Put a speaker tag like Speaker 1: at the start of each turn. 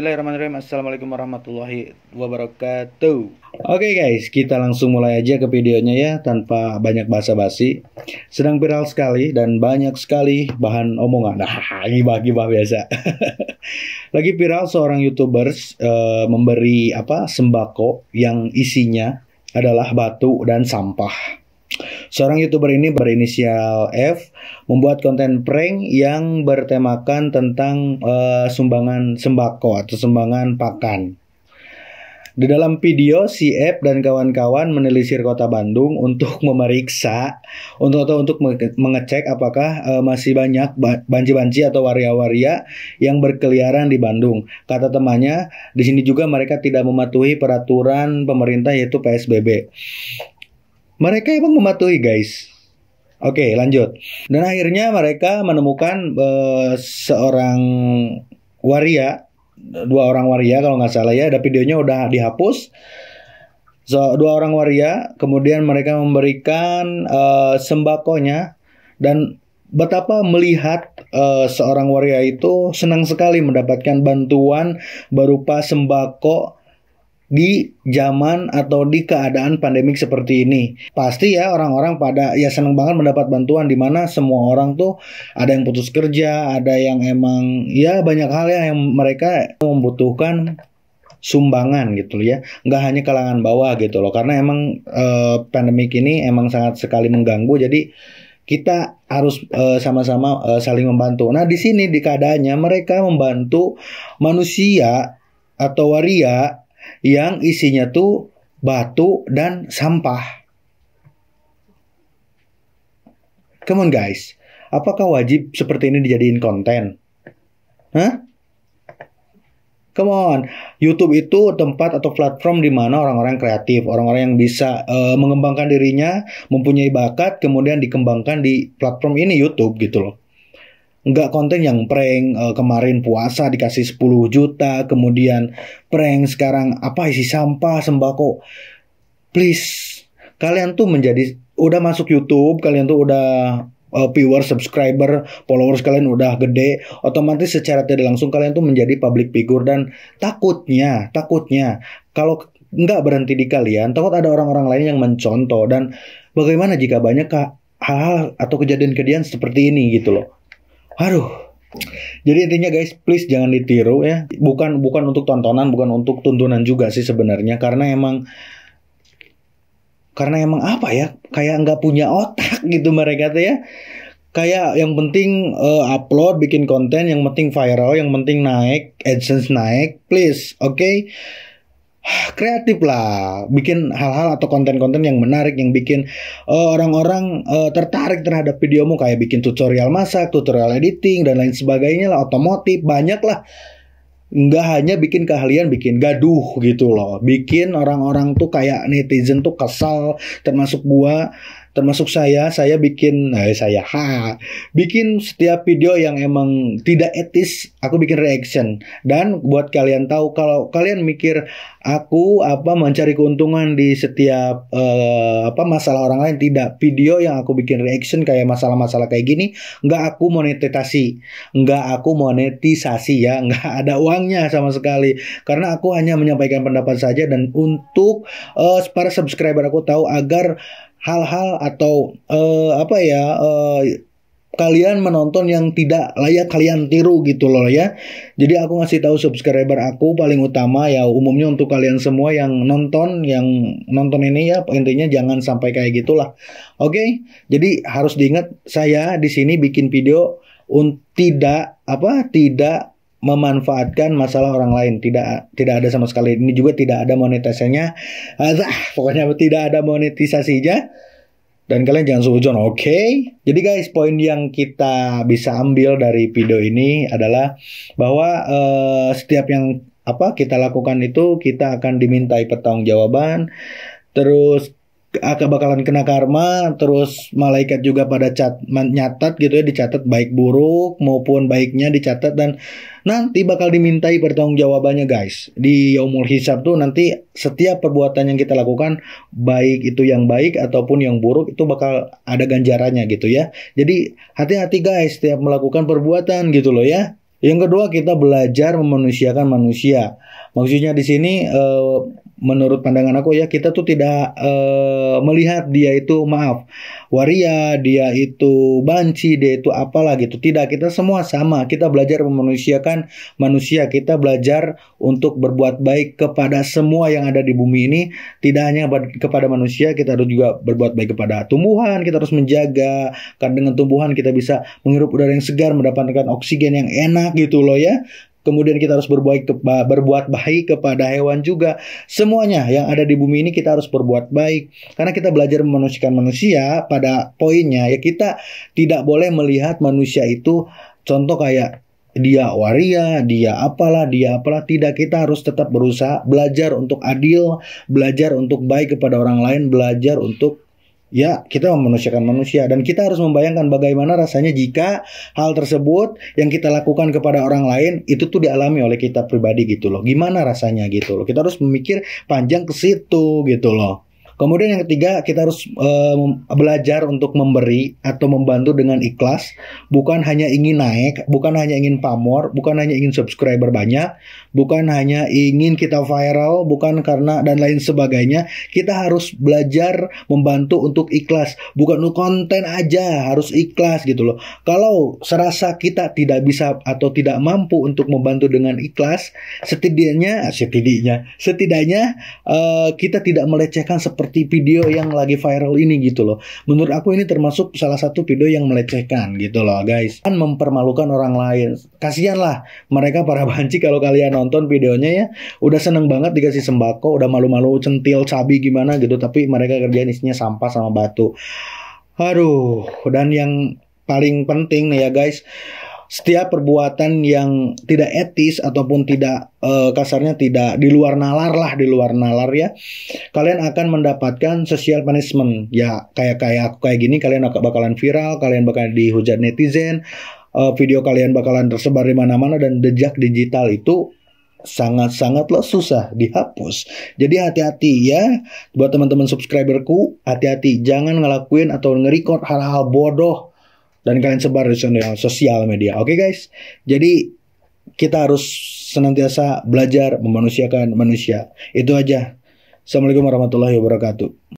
Speaker 1: Bismillahirrahmanirrahim. Assalamualaikum warahmatullahi wabarakatuh. Oke guys, kita langsung mulai aja ke videonya ya, tanpa banyak basa-basi. Sedang viral sekali dan banyak sekali bahan omongan. Nah, gibah-gibah biasa. Lagi viral seorang YouTubers memberi sembako yang isinya adalah batu dan sampah. Seorang YouTuber ini berinisial F membuat konten prank yang bertemakan tentang sumbangan sembako atau sumbangan pakan. Di dalam video, si F dan kawan-kawan menelisir kota Bandung untuk memeriksa, untuk mengecek apakah masih banyak banci-banci atau waria-waria yang berkeliaran di Bandung. Kata temannya, di sini juga mereka tidak mematuhi peraturan pemerintah yaitu PSBB. Mereka emang mematuhi guys. Oke, lanjut. Dan akhirnya mereka menemukan seorang waria, dua orang waria kalau nggak salah ya. Ada videonya udah dihapus. Dua orang waria, kemudian mereka memberikan sembakonya. Dan betapa melihat seorang waria itu senang sekali mendapatkan bantuan berupa sembako di zaman atau di keadaan pandemik seperti ini. Pasti ya orang-orang pada ya seneng banget mendapat bantuan, di mana semua orang tuh ada yang putus kerja, ada yang emang ya banyak hal ya yang mereka membutuhkan sumbangan gitu ya. Nggak hanya kalangan bawah gitu loh, karena emang pandemik ini emang sangat sekali mengganggu, jadi kita harus sama-sama saling membantu. Nah, di sini di keadaannya mereka membantu manusia atau waria yang isinya tuh batu dan sampah. Come on guys, apakah wajib seperti ini dijadiin konten? Hah? Come on, YouTube itu tempat atau platform di mana orang-orang kreatif, orang-orang yang bisa mengembangkan dirinya, mempunyai bakat, kemudian dikembangkan di platform ini YouTube gitu loh. Nggak konten yang prank, kemarin puasa dikasih 10 juta, kemudian prank sekarang isi sampah, sembako. Please, kalian tuh udah masuk YouTube, kalian tuh udah viewer, subscriber, followers kalian udah gede, otomatis secara tidak langsung kalian tuh menjadi public figure. Dan takutnya kalau nggak berhenti di kalian, takut ada orang-orang lain yang mencontoh. Dan bagaimana jika banyak hal-hal atau kejadian-kejadian seperti ini gitu loh. Aduh, jadi intinya guys, please jangan ditiru ya. Bukan untuk tontonan, bukan untuk tuntunan juga sih sebenarnya. Karena emang apa ya? Kayak nggak punya otak gitu mereka tuh ya. Kayak yang penting upload, bikin konten, yang penting viral, yang penting naik, AdSense naik, please, oke? Kreatif lah, bikin hal-hal atau konten-konten yang menarik, yang bikin orang-orang tertarik terhadap videomu, kayak bikin tutorial masak, tutorial editing, dan lain sebagainya lah, otomotif, banyak lah. Nggak hanya bikin keahlian, bikin gaduh gitu loh, bikin orang-orang tuh kayak netizen tuh kesal, termasuk saya bikin bikin setiap video yang emang tidak etis, aku bikin reaction. Dan buat kalian tahu, kalau kalian mikir aku mencari keuntungan di setiap masalah orang lain, tidak. Video yang aku bikin reaction kayak masalah-masalah kayak gini nggak aku monetisasi ya, nggak ada uangnya sama sekali, karena aku hanya menyampaikan pendapat saja. Dan untuk para subscriber aku tahu, agar hal-hal atau kalian menonton yang tidak layak kalian tiru gitu loh ya. Jadi aku ngasih tahu subscriber aku paling utama ya, umumnya untuk kalian semua yang nonton ini ya, intinya jangan sampai kayak gitulah. Oke? Jadi harus diingat, saya di sini bikin video tidak memanfaatkan masalah orang lain, tidak ada sama sekali. Ini juga tidak ada monetisasinya, pokoknya tidak ada monetisasinya. Dan kalian jangan suudzon, oke? Jadi guys, poin yang kita bisa ambil dari video ini adalah bahwa setiap yang kita lakukan itu, kita akan dimintai pertanggungjawaban, terus bakalan kena karma, terus malaikat juga pada nyatat gitu ya, dicatat baik buruk maupun baiknya dicatat, dan nanti bakal dimintai pertanggungjawabannya guys. Di yaumul hisab tuh nanti setiap perbuatan yang kita lakukan, baik itu yang baik ataupun yang buruk, itu bakal ada ganjarannya gitu ya. Jadi hati-hati guys setiap melakukan perbuatan gitu loh ya. Yang kedua, kita belajar memanusiakan manusia. Maksudnya di sini menurut pandangan aku ya, kita tuh tidak melihat dia itu waria, dia itu banci, dia itu apalah gitu. Tidak, kita semua sama. Kita belajar memanusiakan manusia. Kita belajar untuk berbuat baik kepada semua yang ada di bumi ini. Tidak hanya kepada manusia, kita harus juga berbuat baik kepada tumbuhan. Kita harus menjaga, karena dengan tumbuhan kita bisa menghirup udara yang segar, mendapatkan oksigen yang enak gitu loh ya. Kemudian kita harus berbuat baik kepada hewan juga. Semuanya yang ada di bumi ini kita harus berbuat baik. Karena kita belajar memanusiakan manusia, pada poinnya ya kita tidak boleh melihat manusia itu contoh kayak dia waria, dia apalah. Tidak, kita harus tetap berusaha belajar untuk adil, belajar untuk baik kepada orang lain, belajar untuk ya, kita memanusiakan manusia. Dan kita harus membayangkan bagaimana rasanya jika hal tersebut yang kita lakukan kepada orang lain itu tuh dialami oleh kita pribadi gitu loh. Gimana rasanya gitu loh. Kita harus memikir panjang ke situ gitu loh. Kemudian yang ketiga, kita harus belajar untuk memberi atau membantu dengan ikhlas. Bukan hanya ingin naik, bukan hanya ingin pamor, bukan hanya ingin subscriber banyak, bukan hanya ingin kita viral, bukan karena dan lain sebagainya. Kita harus belajar membantu untuk ikhlas. Bukan untuk konten aja, harus ikhlas gitu loh. Kalau serasa kita tidak bisa atau tidak mampu untuk membantu dengan ikhlas, setidaknya kita tidak melecehkan seperti video yang lagi viral ini gitu loh. Menurut aku ini termasuk salah satu video yang melecehkan gitu loh guys. Kan mempermalukan orang lain. Kasihan lah mereka para banci kalau kalian nonton videonya ya. Udah seneng banget dikasih sembako, udah malu-malu centil cabai gimana gitu. Tapi mereka kerjaan isinya sampah sama batu. Aduh, dan yang paling penting nih ya guys, setiap perbuatan yang tidak etis ataupun tidak kasarnya tidak di luar nalar ya, kalian akan mendapatkan social punishment ya. Kayak gini kalian bakalan viral, kalian bakalan dihujat netizen, video kalian bakalan tersebar di mana-mana, dan jejak digital itu sangat-sangatlah susah dihapus. Jadi hati-hati ya buat teman-teman subscriberku, hati-hati jangan ngelakuin atau nge-record hal-hal bodoh dan kalian sebar di sosial media. Oke guys, jadi kita harus senantiasa belajar memanusiakan manusia. Itu aja. Assalamualaikum warahmatullahi wabarakatuh.